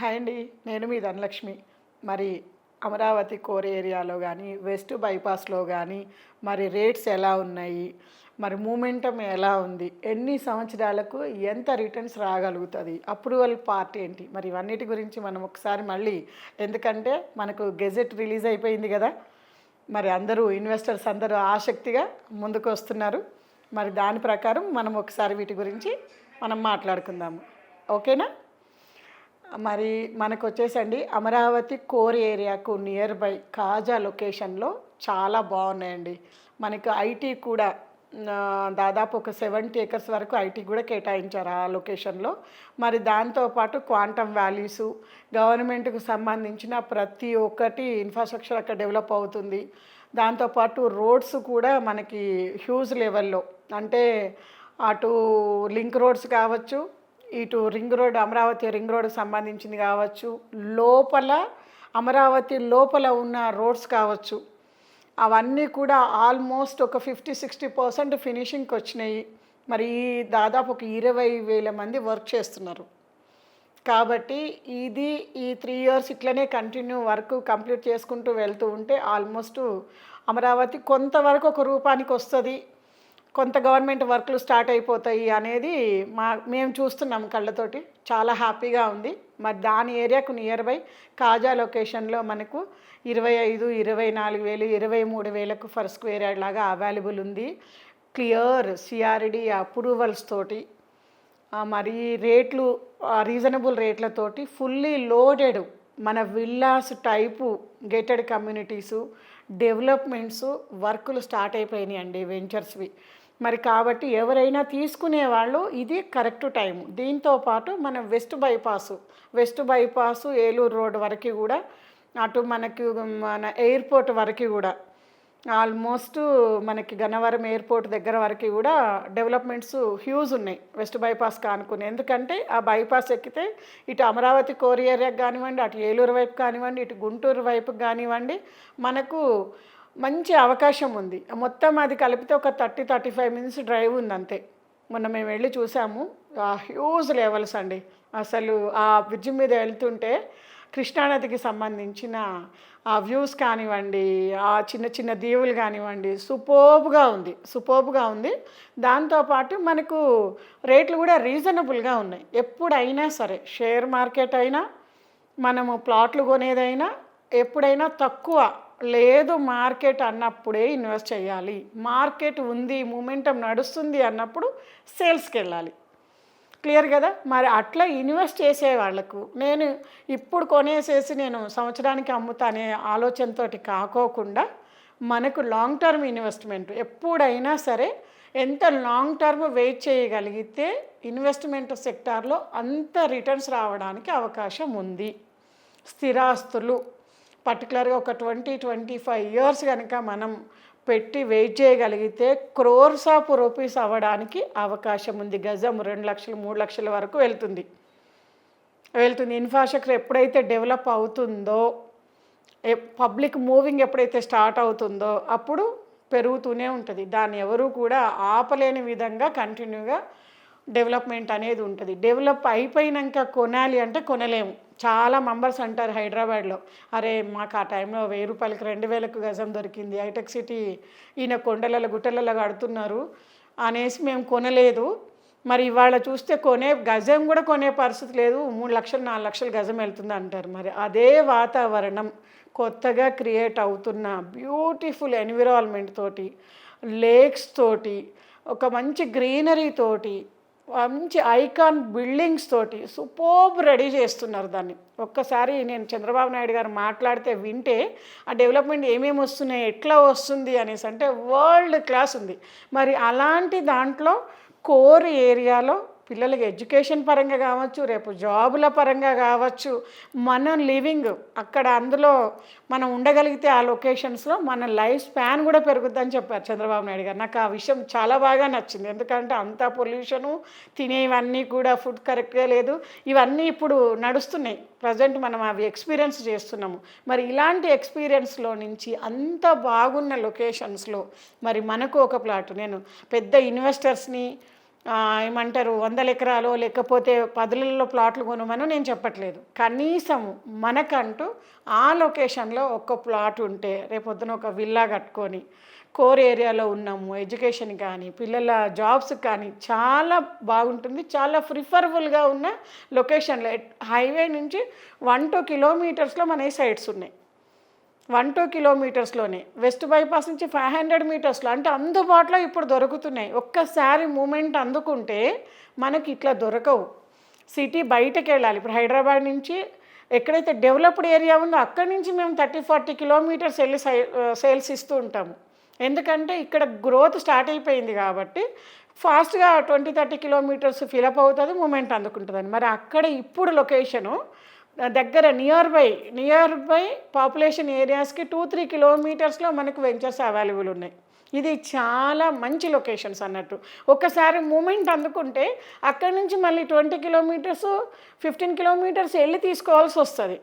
Hi అండి. నేను మీ ధనలక్ష్మి. మరి అమరావతి కోర్ ఏరియాలో గానీ, వెస్ట్ బైపాస్‌లో గానీ, మరి రేట్స్ ఎలా ఉన్నాయి? మరి మూమెంటమ్ ఎలా ఉంది? ఎన్ని సంవత్సరాలకు ఎంత రిటర్న్స్ రాగలుగుతది? అప్రూవల్ పార్ట్ ఏంటి? మరి ఇవన్నిటి గురించి మనం ఒకసారి మళ్ళీ ఎందుకంటే మనకు గెజెట్ రిలీజ్ అయిపోయింది గదా! మరి అందరూ ఇన్వెస్టర్స్ అందరూ ఆసక్తిగా ముందుకొస్తున్నారు. మరి దాని ప్రకారం మనం ఒకసారి వీటి గురించి మనం మాట్లాడుకుందాము. ఓకేనా? మరి మనకొచ్చేసండి అమరావతి కోర్ ఏరియాకు నియర్ బై కాజా లొకేషన్‌లో చాలా బావున్నాయండి. మనకు ఐటీ కూడా దాదాపు ఒక 70 ఎకర్స్ వరకు ఐటీ కూడా కేటాయించారు ఆ లొకేషన్‌లో. మరి దాంతో పాటు క్వాంటమ్ వాల్యూసు, గవర్నమెంట్‌కు సంబంధించిన ప్రతి ఒక్కటి ఇన్‌ఫ్రాస్ట్రక్చర్ అక్కడ డెవలప్ అవుతుంది. దాంతో పాటు రోడ్స్ కూడా మనకి హ్యూజ్ లెవెల్‌లో అంటే అటు లింక్ రోడ్స్ కావచ్చు, ఇటు రింగ్ రోడ్ అమరావతి రింగ్ రోడ్‌కి సంబంధించింది కావచ్చు, లోపల అమరావతి లోపల ఉన్న రోడ్స్ కావచ్చు, అవన్నీ కూడా ఆల్మోస్ట్ ఒక 50-60% ఫినిషింగ్‌కొచ్చినాయి. మరి దాదాపు ఒక 20,000 మంది వర్క్ చేస్తున్నారు. కాబట్టి ఇది ఈ 3 ఇయర్స్ ఇట్లనే కంటిన్యూ వర్క్ కంప్లీట్ చేసుకుంటూ వెళ్తూ ఉంటే ఆల్మోస్ట్ అమరావతి కొంతవరకు ఒక రూపానికొస్తది. కొంత గవర్నమెంట్ వర్క్‌లు స్టార్ట్ అయిపోతాయి అనేది మేము చూస్తున్నాం కళ్ళతోటి. చాలా హ్యాపీగా ఉంది. మరి దాని ఏరియాకు నియర్ బై కాజా లొకేషన్‌లో మనకు 25, 24,000, 23,000కు ఫర్ స్క్వేర్ యార్డ్ లాగా అవైలబుల్ ఉంది. క్లియర్ సిఆర్‌డి అప్రూవల్స్ తోటి మరి రేట్లు రీజనబుల్ రేట్లతోటి ఫుల్లీ లోడెడ్ మన విల్లాస్ టైపు గేటెడ్ కమ్యూనిటీసు, డెవలప్మెంట్సు వర్కులు స్టార్ట్ అయిపోయినాయండి వెంచర్స్‌వి. మరి కాబట్టి ఎవరైనా తీసుకునేవాళ్ళు ఇది కరెక్ట్ టైము. దీంతో పాటు మన వెస్ట్ బైపాసు ఏలూరు రోడ్ వరకు కూడా అటు మనకి మన ఎయిర్‌పోర్ట్ వరకు కూడా ఆల్మోస్ట్ మనకి గన్నవరం ఎయిర్‌పోర్ట్ దగ్గర వరకు కూడా డెవలప్మెంట్స్ హ్యూజ్ ఉన్నాయి వెస్ట్ బైపాస్‌కి ఆనుకుని. ఎందుకంటే ఆ బైపాస్ ఎక్కితే ఇటు అమరావతి కోర్ ఏరియాకి కానివ్వండి, అటు ఏలూరు వైపు కానివ్వండి, ఇటు గుంటూరు వైపుకి కానివ్వండి, మనకు మంచి అవకాశం ఉంది. మొత్తం అది కలిపితే ఒక 30-35 మినిట్స్ డ్రైవ్ ఉంది అంతే. మొన్న మేము వెళ్ళి చూసాము. హ్యూజ్ లెవెల్స్ అండి. అసలు ఆ బ్రిడ్జ్ మీద వెళ్తుంటే కృష్ణానదికి సంబంధించిన ఆ వ్యూస్ కానివ్వండి, ఆ చిన్న చిన్న దీవులు కానివ్వండి, సూపర్బ్‌గా ఉంది. దాంతోపాటు మనకు రేట్లు కూడా రీజనబుల్‌గా ఉన్నాయి. ఎప్పుడైనా సరే షేర్ మార్కెట్ అయినా, మనము ప్లాట్లు కొనేదైనా ఎప్పుడైనా తక్కువ లేదు మార్కెట్ అన్నప్పుడే ఇన్వెస్ట్ చేయాలి. మార్కెట్ ఉంది, మూమెంటం నడుస్తుంది అన్నప్పుడు సేల్స్‌కెళ్ళాలి. క్లియర్ కదా! మరి అట్లా ఇన్వెస్ట్ చేసే వాళ్ళకు నేను ఇప్పుడు కొనేసేసి నేను సంవత్సరానికి అమ్ముతా అనే ఆలోచనతోటి కాకోకుండా మనకు లాంగ్ టర్మ్ ఇన్వెస్ట్మెంట్ ఎప్పుడైనా సరే ఎంత లాంగ్ టర్మ్ వెయిట్ చేయగలిగితే ఇన్వెస్ట్మెంట్ సెక్టార్లో అంత రిటర్న్స్ రావడానికి అవకాశం ఉంది. స్థిరాస్తులు పర్టికులర్గా ఒక 20-25 ఇయర్స్ కనుక మనం పెట్టి వెయిట్ చేయగలిగితే క్రోర్స్ ఆఫ్ రూపీస్ అవ్వడానికి అవకాశం ఉంది. గజం 2 లక్షలు 3 లక్షల వరకు వెళ్తుంది. ఇన్ఫ్రాస్ట్రక్చర్ ఎప్పుడైతే డెవలప్ అవుతుందో, పబ్లిక్ మూవింగ్ ఎప్పుడైతే స్టార్ట్ అవుతుందో అప్పుడు పెరుగుతూనే ఉంటుంది. దాన్ని ఎవరు కూడా ఆపలేని విధంగా కంటిన్యూగా డెవలప్మెంట్ అనేది ఉంటుంది. డెవలప్ అయిపోయినాక కొనాలి అంటే కొనలేము. చాలా మెంబర్స్ అంటారు హైదరాబాద్లో, అరే మాకు ఆ టైంలో 1000 రూపాయలకి 2000కు గజం దొరికింది, హైటెక్ సిటీ ఈయన కొండలలో గుట్టలలో కడుతున్నారు అనేసి మేము కొనలేదు. మరి ఇవాళ చూస్తే గజం కూడా కొనే పరిస్థితి లేదు, 3 లక్షలు 4 లక్షలు గజం వెళ్తుంది అంటారు. మరి అదే వాతావరణం కొత్తగా క్రియేట్ అవుతున్న బ్యూటిఫుల్ ఎన్విరాన్మెంట్ తోటి, లేక్స్ తోటి, ఒక మంచి గ్రీనరీ తోటి, మంచి ఐకాన్ బిల్డింగ్స్ తోటి సూపర్బ్ రెడీ చేస్తున్నారు దాన్ని. ఒక్కసారి నేను చంద్రబాబు నాయుడు గారు మాట్లాడితే వింటే ఆ డెవలప్మెంట్ ఏమేమి వస్తున్నాయి, ఎట్లా వస్తుంది అనేసి అంటే వరల్డ్ క్లాస్ ఉంది. మరి అలాంటి దాంట్లో కోర్ ఏరియాలో పిల్లలకి ఎడ్యుకేషన్ పరంగా కావచ్చు, రేపు జాబుల పరంగా కావచ్చు, మనం లివింగ్ అక్కడ అందులో మనం ఉండగలిగితే ఆ లొకేషన్స్లో మన లైఫ్ స్పాన్ కూడా పెరుగుద్దని చెప్పారు చంద్రబాబు నాయుడు గారు. నాకు ఆ విషయం చాలా బాగా నచ్చింది. ఎందుకంటే అంత పొల్యూషను, తినేవన్నీ కూడా ఫుడ్ కరెక్ట్గా లేదు, ఇవన్నీ ఇప్పుడు నడుస్తున్నాయి. ప్రజెంట్ మనం అవి ఎక్స్పీరియన్స్ చేస్తున్నాము. మరి ఇలాంటి ఎక్స్పీరియన్స్లో నుంచి అంత బాగున్న లొకేషన్స్లో మరి మనకు ఒక ప్లాట్, నేను పెద్ద ఇన్వెస్టర్స్ని ఏమంటారు 100 ఎకరాలో లేకపోతే 10లలో ప్లాట్లు కొనమని నేను చెప్పట్లేదు. కనీసం మనకంటూ ఆ లొకేషన్‌లో ఒక ప్లాట్ ఉంటే రేపొద్దున ఒక విల్లా కట్టుకొని కోర్ ఏరియాలో ఉన్నాము. ఎడ్యుకేషన్ కానీ, పిల్లల జాబ్స్‌కి కానీ చాలా బాగుంటుంది. చాలా ప్రిఫరబుల్‌గా ఉన్న లొకేషన్‌లో హైవే నుంచి 1-2 కిలోమీటర్స్‌లో మనకి సైట్స్ ఉన్నాయి. 1-2 కిలోమీటర్స్‌లోనే. వెస్ట్ బైపాస్ నుంచి 500 మీటర్స్‌లో అంటే అందుబాటులో ఇప్పుడు దొరుకుతున్నాయి. ఒక్కసారి మూమెంట్ అందుకుంటే మనకి ఇట్లా దొరకవు. సిటీ బయటకెళ్ళాలి. ఇప్పుడు హైదరాబాద్ నుంచి ఎక్కడైతే డెవలప్డ్ ఏరియా ఉందో అక్కడి నుంచి మేము 30-40 కిలోమీటర్స్ వెళ్ళి సేల్స్ ఇస్తూ ఉంటాము. ఎందుకంటే ఇక్కడ గ్రోత్ స్టార్ట్ అయిపోయింది కాబట్టి ఫాస్ట్‌గా 20-30 కిలోమీటర్స్ ఫిలప్ అవుతుంది, మూమెంట్ అందుకుంటుందని. మరి అక్కడ ఇప్పుడు లొకేషను దగ్గర నియర్ బై పాపులేషన్ ఏరియాస్కి 2-3 కిలోమీటర్స్లో మనకు వెంచర్స్ అవైలబుల్ ఉన్నాయి. ఇది చాలా మంచి లొకేషన్స్ అన్నట్టు. ఒక్కసారి మూమెంట్ అందుకుంటే అక్కడి నుంచి మళ్ళీ 20 కిలోమీటర్స్ 15 కిలోమీటర్స్ వెళ్ళి తీసుకోవాల్సి వస్తుంది.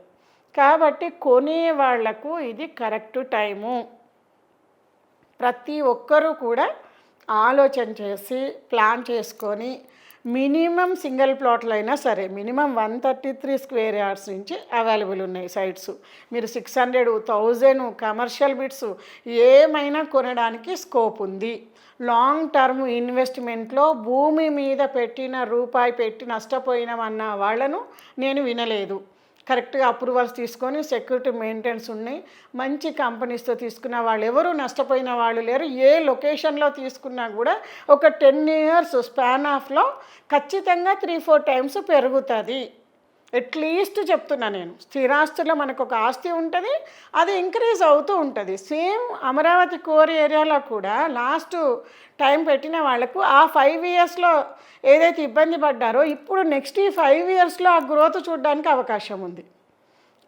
కాబట్టి కొనే వాళ్లకు ఇది కరెక్ట్ టైము. ప్రతి ఒక్కరూ కూడా ఆలోచన చేసి ప్లాన్ చేసుకొని మినిమం సింగిల్ ప్లాట్లు అయినా సరే మినిమం 133 స్క్వేర్ యార్డ్స్ నుంచి అవైలబుల్ ఉన్నాయి సైట్స్. మీరు 600, 1000 కమర్షియల్ బిట్స్ ఏమైనా కొనడానికి స్కోప్ ఉంది. లాంగ్ టర్మ్ ఇన్వెస్ట్మెంట్లో భూమి మీద పెట్టిన రూపాయి పెట్టి నష్టపోయినామన్న వాళ్ళను నేను వినలేదు. కరెక్ట్గా అప్రూవల్స్ తీసుకొని సెక్యూరిటీ మెయింటెనెన్స్ ఉన్నాయి. మంచి కంపెనీస్తో తీసుకున్న వాళ్ళు ఎవరు నష్టపోయిన వాళ్ళు లేరు. ఏ లొకేషన్లో తీసుకున్నా కూడా ఒక 10 ఇయర్స్ స్పాన్ ఆఫ్లో ఖచ్చితంగా 3-4 టైమ్స్ పెరుగుతుంది. అట్లీస్ట్ చెప్తున్నా నేను. స్థిరాస్తుల్లో మనకు ఒక ఆస్తి ఉంటుంది, అది ఇంక్రీజ్ అవుతూ ఉంటుంది. సేమ్ అమరావతి కోర్ ఏరియాలో కూడా లాస్ట్ టైం పెట్టిన వాళ్ళకు ఆ 5 ఇయర్స్లో ఏదైతే ఇబ్బంది పడ్డారో ఇప్పుడు నెక్స్ట్ ఈ 5 ఇయర్స్లో ఆ గ్రోత్ చూడడానికి అవకాశం ఉంది.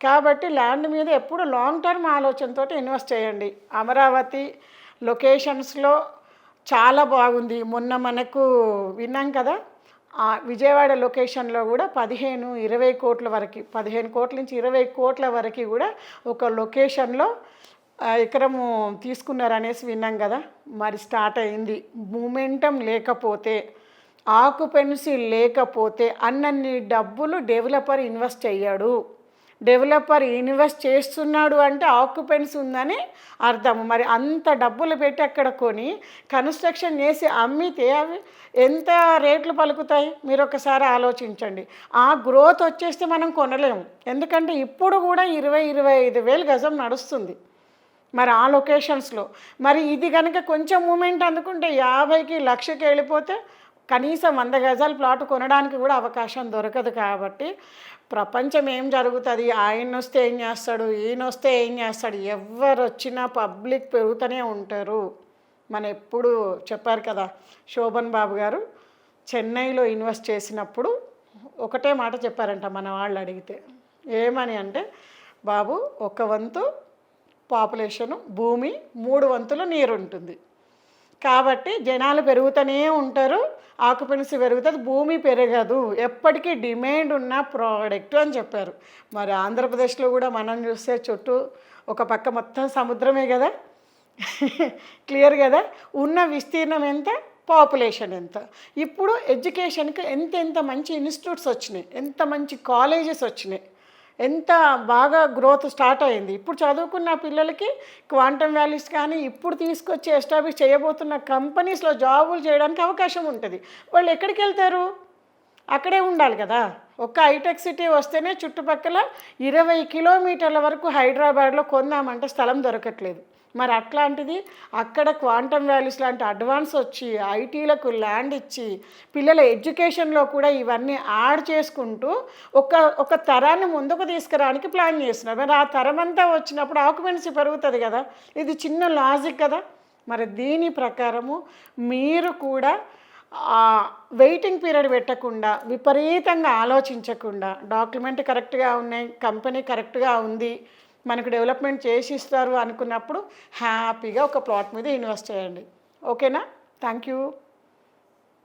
కాబట్టి ల్యాండ్ మీద ఎప్పుడు లాంగ్ టర్మ్ ఆలోచనతో ఇన్వెస్ట్ చేయండి. అమరావతి లొకేషన్స్లో చాలా బాగుంది. మొన్న మనకు విన్నాం కదా, విజయవాడ లొకేషన్లో కూడా 15-20 కోట్ల వరకు, 15 కోట్ల నుంచి 20 కోట్ల వరకు కూడా ఒక లొకేషన్లో ఎకరము తీసుకున్నారనేసి విన్నాం కదా. మరి స్టార్ట్ అయింది. మూమెంటం లేకపోతే, ఆక్యుపెన్సీ లేకపోతే అన్నన్ని డబ్బులు డెవలపర్ ఇన్వెస్ట్ చెయ్యడు. డెవలపర్ ఇన్వెస్ట్ చేస్తున్నాడు అంటే ఆక్యుపెన్సీ ఉందని అర్థము. మరి అంత డబ్బులు పెట్టి అక్కడ కొని కన్స్ట్రక్షన్ చేసి అమ్మితే అవి ఎంత రేట్లు పలుకుతాయి మీరు ఒకసారి ఆలోచించండి. ఆ గ్రోత్ వచ్చేస్తే మనం కొనలేము. ఎందుకంటే ఇప్పుడు కూడా 20-25 వేలు గజం నడుస్తుంది మరి ఆ లొకేషన్స్లో. మరి ఇది కనుక కొంచెం మూమెంట్ అందుకుంటే 50కి 1,00,000కి వెళ్ళిపోతే కనీసం 100 గజాల ప్లాట్ కొనడానికి కూడా అవకాశం దొరకదు. కాబట్టి ప్రపంచం ఏం జరుగుతుంది, ఆయన వస్తే ఏం చేస్తాడు, ఈయన వస్తే ఏం చేస్తాడు, ఎవరు వచ్చినా పబ్లిక్ పెరుగుతూనే ఉంటారు. మన ఎప్పుడు చెప్పారు కదా శోభన్ బాబు గారు, చెన్నైలో ఇన్వెస్ట్ చేసినప్పుడు ఒకటే మాట చెప్పారంట మన వాళ్ళు అడిగితే. ఏమని అంటే, బాబు 1 వంతు పాపులేషను భూమి, 3 వంతులు నీరు ఉంటుంది. కాబట్టి జనాలు పెరుగుతూనే ఉంటారు, ఆక్యుపెన్సీ పెరుగుతుంది, భూమి పెరగదు, ఎప్పటికీ డిమాండ్ ఉన్న ప్రోడక్ట్ అని చెప్పారు. మరి ఆంధ్రప్రదేశ్లో కూడా మనం చూస్తే చుట్టూ ఒక పక్క మొత్తం సముద్రమే కదా, క్లియర్ కదా. ఉన్న విస్తీర్ణం ఎంత, పాపులేషన్ ఎంత. ఇప్పుడు ఎడ్యుకేషన్కి ఎంత మంచి ఇన్స్టిట్యూట్స్ వచ్చినాయి, ఎంత మంచి కాలేజెస్ వచ్చినాయి, ఎంత బాగా గ్రోత్ స్టార్ట్ అయింది. ఇప్పుడు చదువుకున్న పిల్లలకి క్వాంటమ్ వాల్యూస్ కానీ ఇప్పుడు తీసుకొచ్చి ఎస్టాబ్లిష్ చేయబోతున్న కంపెనీస్లో జాబులు చేయడానికి అవకాశం ఉంటుంది. వాళ్ళు ఎక్కడికి వెళ్తారు, అక్కడే ఉండాలి కదా. ఒక హైటెక్ సిటీ వస్తేనే చుట్టుపక్కల 20 కిలోమీటర్ల వరకు హైదరాబాద్లో కొందామంటే స్థలం దొరకట్లేదు. మరి అట్లాంటిది అక్కడ క్వాంటమ్ వాల్యూస్ లాంటి అడ్వాన్స్ వచ్చి ఐటీలకు ల్యాండ్ ఇచ్చి పిల్లల ఎడ్యుకేషన్లో కూడా ఇవన్నీ యాడ్ చేసుకుంటూ ఒక తరాన్ని ముందుకు తీసుకురావడానికి ప్లాన్ చేస్తున్నారు. మరి ఆ తరం అంతా వచ్చినప్పుడు ఆక్యుపెన్సీ పెరుగుతుంది కదా. ఇది చిన్న లాజిక్ కదా. మరి దీని ప్రకారము మీరు కూడా వెయిటింగ్ పీరియడ్ పెట్టకుండా, విపరీతంగా ఆలోచించకుండా, డాక్యుమెంట్ కరెక్ట్గా ఉన్నాయి, కంపెనీ కరెక్ట్గా ఉంది, మనకు డెవలప్మెంట్ చేసి ఇస్తారు అనుకున్నప్పుడు హ్యాపీగా ఒక ప్లాట్ మీద ఇన్వెస్ట్ చేయండి. ఓకేనా? Thank you.